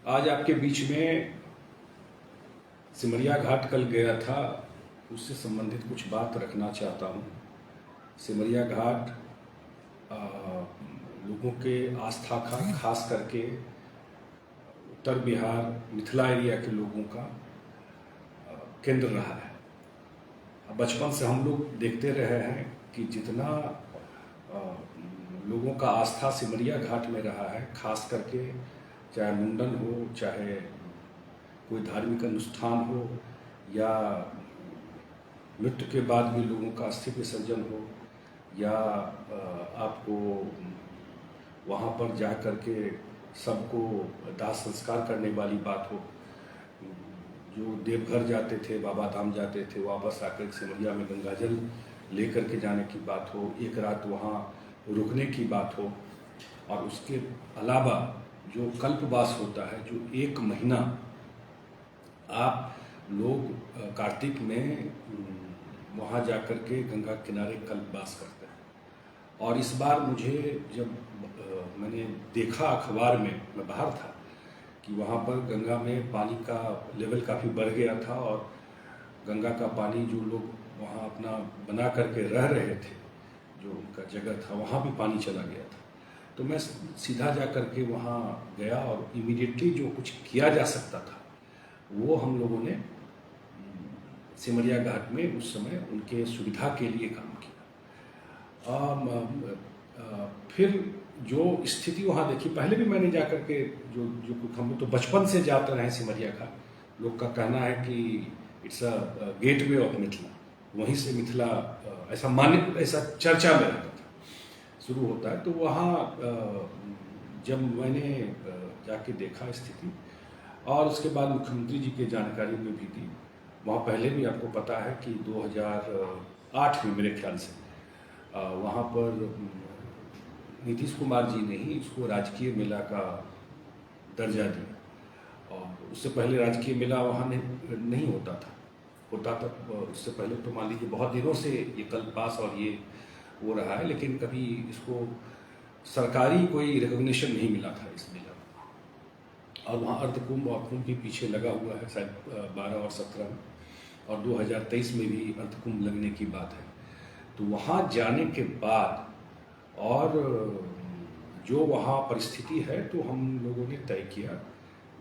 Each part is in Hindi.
आज आपके बीच में सिमरिया घाट कल गया था, उससे संबंधित कुछ बात रखना चाहता हूँ। सिमरिया घाट लोगों के आस्था का, खास करके उत्तर बिहार मिथिला एरिया के लोगों का केंद्र रहा है। बचपन से हम लोग देखते रहे हैं कि जितना लोगों का आस्था सिमरिया घाट में रहा है, खास करके चाहे मुंडन हो, चाहे कोई धार्मिक अनुष्ठान हो, या मृत्यु के बाद भी लोगों का अस्थि विसर्जन हो, या आपको वहाँ पर जा कर के सबको दाह संस्कार करने वाली बात हो। जो देवघर जाते थे, बाबा धाम जाते थे, वापस आकर सिमरिया में गंगाजल लेकर के जाने की बात हो, एक रात वहाँ रुकने की बात हो, और उसके अलावा जो कल्पवास होता है, जो 1 महीना आप लोग कार्तिक में वहाँ जाकर के गंगा किनारे कल्पवास करते हैं। और इस बार मुझे जब मैंने देखा अखबार में, मैं बाहर था, कि वहाँ पर गंगा में पानी का लेवल काफ़ी बढ़ गया था, और गंगा का पानी जो लोग वहाँ अपना बना करके रह रहे थे, जो उनका जगह था, वहाँ भी पानी चला गया था। तो मैं सीधा जा कर के वहाँ गया, और इमीडिएटली जो कुछ किया जा सकता था वो हम लोगों ने सिमरिया घाट में उस समय उनके सुविधा के लिए काम किया। फिर जो स्थिति वहाँ देखी, पहले भी मैंने जा कर के जो जो कुछ, हम तो बचपन से जाते रहे सिमरिया घाट। लोग का कहना है कि it's a gateway of Mithila, वहीं से मिथिला ऐसा मान्य, ऐसा चर्चा में रहता था, शुरू होता है। तो वहाँ जब मैंने जाके देखा स्थिति, और उसके बाद मुख्यमंत्री जी के जानकारी में भी दी। वहाँ पहले भी आपको पता है कि 2008 में मेरे ख्याल से वहाँ पर नीतीश कुमार जी ने ही इसको राजकीय मेला का दर्जा दिया, और उससे पहले राजकीय मेला वहाँ नहीं होता था। उससे पहले तो मान लीजिए बहुत दिनों से ये कल्पवास और ये हो रहा है, लेकिन कभी इसको सरकारी कोई रिकॉग्निशन नहीं मिला था इस मेला में। और वहाँ अर्धकुंभ और कुंभ भी पीछे लगा हुआ है, शायद 12 और 17 में, और 2023 में भी अर्धकुंभ लगने की बात है। तो वहाँ जाने के बाद और जो वहाँ परिस्थिति है, तो हम लोगों ने तय किया,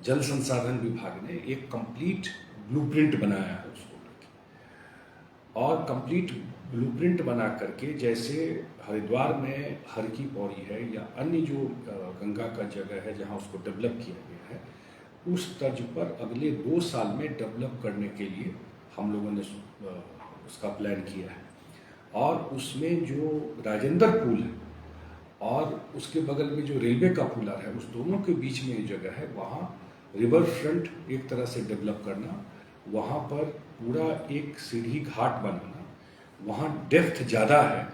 जल संसाधन विभाग ने एक कंप्लीट ब्लूप्रिंट बनाया है उसको लेके, और कंप्लीट ब्लूप्रिंट बना करके, जैसे हरिद्वार में हर की पौड़ी है या अन्य जो गंगा का जगह है जहाँ उसको डेवलप किया गया है, उस तर्ज पर अगले 2 साल में डेवलप करने के लिए हम लोगों ने उसका प्लान किया है। और उसमें जो राजेंद्र पुल है और उसके बगल में जो रेलवे का पुलर है, उस दोनों के बीच में ये जगह है, वहाँ रिवर फ्रंट एक तरह से डेवलप करना, वहाँ पर पूरा एक सीढ़ी घाट बनाना। वहाँ डेप्थ ज़्यादा है,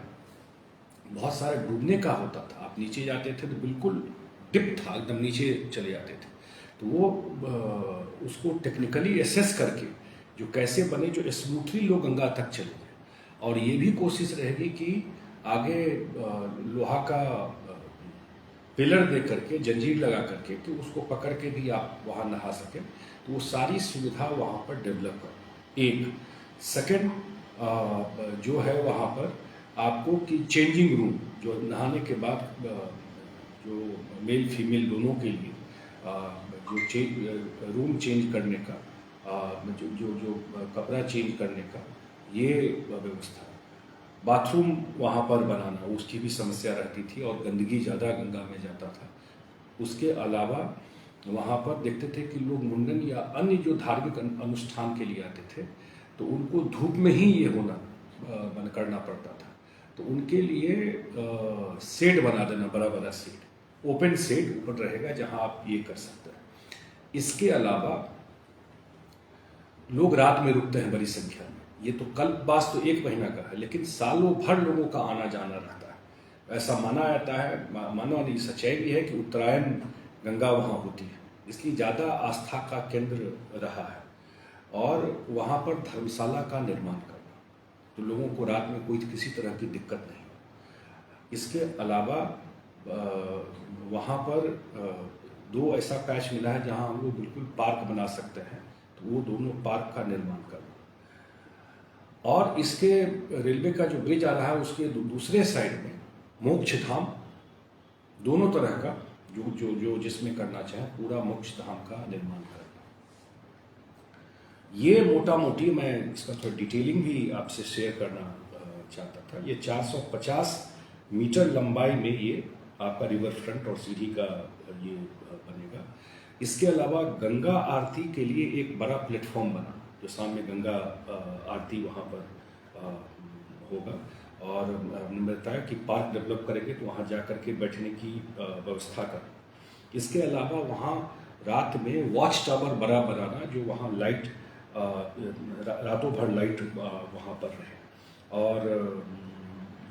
बहुत सारे डूबने का होता था, आप नीचे जाते थे तो बिल्कुल डिप था, एकदम नीचे चले जाते थे। तो वो उसको टेक्निकली एसेस करके जो कैसे बने, जो स्मूथली लोग गंगा तक चले जाए। और ये भी कोशिश रहेगी कि आगे लोहा का पिलर दे करके, जंजीर लगा करके, कि उसको पकड़ के भी आप वहाँ नहा सकें। तो वो सारी सुविधा वहाँ पर डेवलप कर। एक सेकंड जो है वहाँ पर आपको कि चेंजिंग रूम, जो नहाने के बाद जो मेल फीमेल दोनों के लिए जो रूम चेंज करने का, जो कपड़ा चेंज करने का, ये व्यवस्था। बाथरूम वहाँ पर बनाना, उसकी भी समस्या रहती थी, और गंदगी ज़्यादा गंगा में जाता था। उसके अलावा वहाँ पर देखते थे कि लोग मुंडन या अन्य जो धार्मिक अनुष्ठान के लिए आते थे, तो उनको धूप में ही ये होना करना पड़ता था। तो उनके लिए शेड बना देना, बड़ा बड़ा शेड, ओपन शेड ऊपर रहेगा, जहाँ आप ये कर सकते हैं। इसके अलावा लोग रात में रुकते हैं बड़ी संख्या में। ये तो कल्पवास तो 1 महीना का है, लेकिन सालों भर लोगों का आना जाना रहता है। ऐसा माना जाता है, माना नहीं, सच्चाई भी है कि उत्तरायण गंगा वहाँ होती है, इसलिए ज़्यादा आस्था का केंद्र रहा है। और वहाँ पर धर्मशाला का निर्माण करना, तो लोगों को रात में कोई किसी तरह की दिक्कत नहीं। इसके अलावा वहाँ पर 2 ऐसा पैच मिला है जहां हम लोग बिल्कुल पार्क बना सकते हैं, तो वो दोनों पार्क का निर्माण करना। और इसके रेलवे का जो ब्रिज आ रहा है उसके दूसरे साइड में मोक्ष धाम, दोनों तरह का जो जो जो जिसमें करना चाहे पूरा मोक्ष धाम का निर्माण करना। ये मोटा मोटी मैं इसका थोड़ा डिटेलिंग भी आपसे शेयर करना चाहता था। ये 450 मीटर लंबाई में ये आपका रिवर फ्रंट और सीढ़ी का ये बनेगा। इसके अलावा गंगा आरती के लिए एक बड़ा प्लेटफॉर्म बना, जो सामने गंगा आरती वहाँ पर होगा। और हमने बताया कि पार्क डेवलप करेंगे तो वहाँ जा कर के बैठने की व्यवस्था करें। इसके अलावा वहाँ रात में वॉच टावर बड़ा बनाना, जो वहाँ लाइट रातों भर लाइट वहाँ पर रहे। और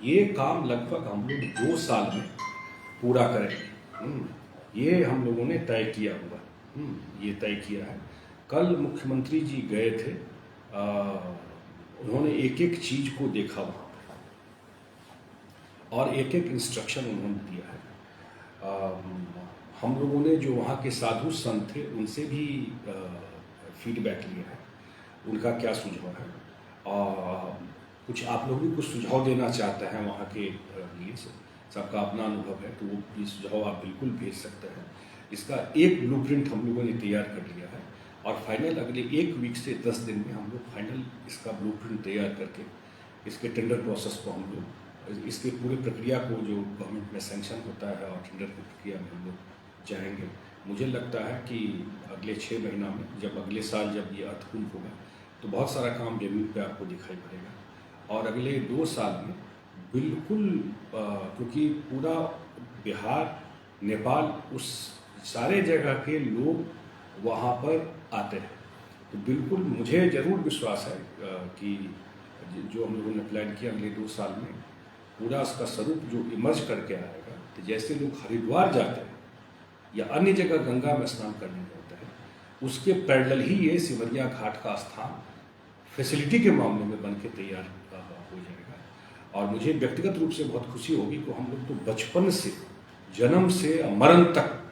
ये काम लगभग हम लोग 2 साल में पूरा करेंगे। ये हम लोगों ने तय किया हुआ, ये तय किया है। कल मुख्यमंत्री जी गए थे, उन्होंने एक एक चीज को देखा वहाँ पर और एक एक इंस्ट्रक्शन उन्होंने दिया है। हम लोगों ने जो वहाँ के साधु संत थे उनसे भी फीडबैक लिया है, उनका क्या सुझाव है। और कुछ आप लोग भी कुछ सुझाव देना चाहते हैं वहाँ के लिए, सबका अपना अनुभव है, तो वो भी सुझाव आप बिल्कुल भेज सकते हैं। इसका एक ब्लूप्रिंट हम लोगों ने तैयार कर लिया है और फाइनल अगले 1 वीक से 10 दिन में हम लोग फाइनल इसका ब्लूप्रिंट तैयार करके इसके टेंडर प्रोसेस को हम लोग इसके पूरे प्रक्रिया को जो गवर्नमेंट में सैंक्शन होता है और टेंडर की प्रक्रिया में हम लोग जाएंगे। मुझे लगता है कि अगले 6 महीना में, जब अगले साल जब ये अर्थकुंभ होगा, तो बहुत सारा काम जमीन पे आपको दिखाई पड़ेगा। और अगले 2 साल में बिल्कुल क्योंकि पूरा बिहार, नेपाल, उस सारे जगह के लोग वहाँ पर आते हैं, तो बिल्कुल मुझे ज़रूर विश्वास है कि जो हम लोगों ने प्लान किया अगले 2 साल में पूरा उसका स्वरूप जो इमर्ज करके आएगा। तो जैसे लोग हरिद्वार जाते हैं या अन्य जगह गंगा में स्नान करने जाते हैं, उसके पैरेलल ही ये सिमरिया घाट का स्थान फैसिलिटी के मामले में बन के तैयार हो जाएगा। और मुझे व्यक्तिगत रूप से बहुत खुशी होगी कि हम लोग तो बचपन से, जन्म से मरण तक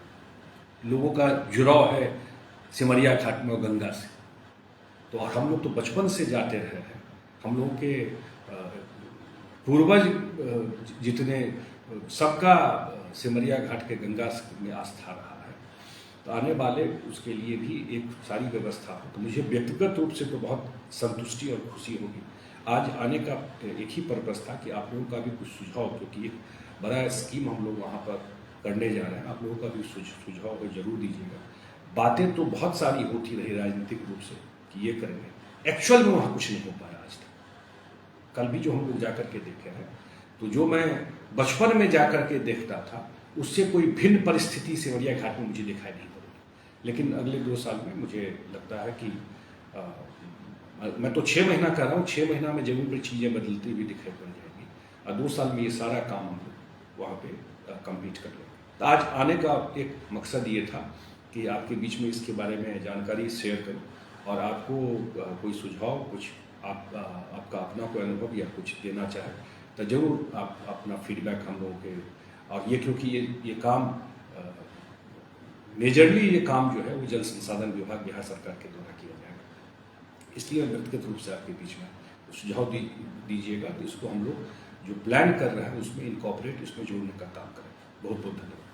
लोगों का जुड़ाव है सिमरिया घाट में और गंगा से। तो और हम लोग तो बचपन से जाते रहे हैं। हम लोगों के पूर्वज जितने, सबका सिमरिया घाट के गंगा में आस्था रहा है। तो आने वाले उसके लिए भी एक सारी व्यवस्था हो, तो मुझे व्यक्तिगत रूप से तो बहुत संतुष्टि और खुशी होगी। आज आने का एक ही पर्पस था कि आप लोगों का भी कुछ सुझाव, क्योंकि एक बड़ा स्कीम हम लोग वहाँ पर करने जा रहे हैं, आप लोगों का भी सुझाव है जरूर दीजिएगा। बातें तो बहुत सारी होती रही राजनीतिक रूप से कि ये करेंगे, एक्चुअल में वहाँ कुछ नहीं हो पाया आज तक। कल भी जो हम लोग जाकर के देखे हैं, तो जो मैं बचपन में जाकर के देखता था उससे कोई भिन्न परिस्थिति सिमरिया घाट में मुझे दिखाई नहीं पड़ेगी। लेकिन अगले 2 साल में मुझे लगता है कि मैं तो 6 महीना कर रहा हूँ, 6 महीना में जमीन पर चीज़ें बदलती हुई दिखाई पड़ जाएंगी और 2 साल में ये सारा काम हम लोग वहाँ पे कंप्लीट कर लेंगे। तो आज आने का एक मकसद ये था कि आपके बीच में इसके बारे में जानकारी शेयर करूं और आपको कोई सुझाव, कुछ आपका अपना कोई अनुभव या कुछ देना चाहे तो ज़रूर आप अपना फीडबैक हम लोगों के। और ये क्योंकि ये काम मेजरली ये काम जो है वो जल संसाधन विभाग बिहार सरकार के द्वारा किया जाएगा, इसलिए व्यक्तिगत रूप से आपके बीच में सुझाव दीजिएगा कि इसको हम लोग जो प्लान कर रहे हैं उसमें इनकॉर्पोरेट, इसमें जोड़ने का काम करें। बहुत बहुत धन्यवाद।